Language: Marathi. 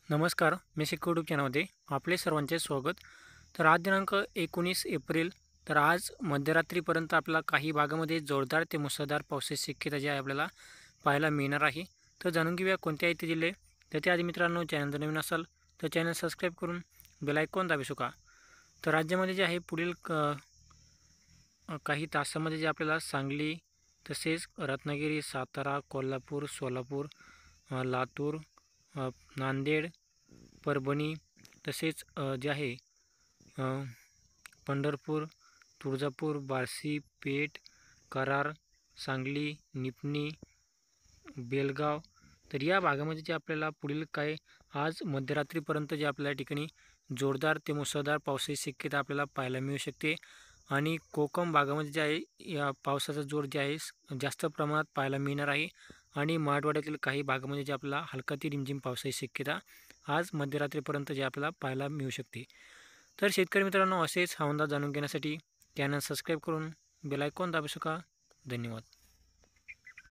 नमस्कार, मी यूट्यूब चॅनलमध्ये आपले सर्वांचे स्वागत. तर आज दिनांक 19 एप्रिल. तर आज मध्यरात्रीपर्यंत आपल्याला काही भागामध्ये जोरदार ते मुसळधार पावसाची शक्यता जी आहे आपल्याला पाहायला मिळणार आहे. तर जाणून घेऊया कोणते आहेत ते जिल्हे. तर त्याआधी मित्रांनो, चॅनल जर नवीन असाल तर चॅनल सबस्क्राईब करून बेल आयकॉन दाबू शका. तर राज्यामध्ये जे आहे पुढील काही तासामध्ये जे आपल्याला सांगली, तसेच रत्नागिरी, सातारा, कोल्हापूर, सोलापूर, लातूर, नांदेड, परभणी, तसेच जे आहे पंढरपूर, तुळजापूर, बार्शी, पेठ, कराड, सांगली, निपाणी, बेळगाव. तर या भागामध्ये जे आपल्याला पुढील काय आज मध्यरात्रीपर्यंत जे आपल्या ठिकाणी जोरदार ते मुसळधार पावसाची शक्यता आपल्याला पाहायला मिळू शकते. आणि कोकण भागामध्ये जे आहे या पावसाचा जोर जे आहे जास्त प्रमाणात पाहायला मिळणार आहे. आणि मराठवाड्यातील काही भागामध्ये जे आपल्याला हलका ते रिमझिम पावसाची शक्यता आज मध्यरात्रीपर्यंत जे आपल्याला पाहायला मिळू शकते. तर शेतकरी मित्रांनो, असेच हवामान जाणून घेण्यासाठी चॅनल सबस्क्राईब करून बेल आयकॉन दाबू शका. धन्यवाद.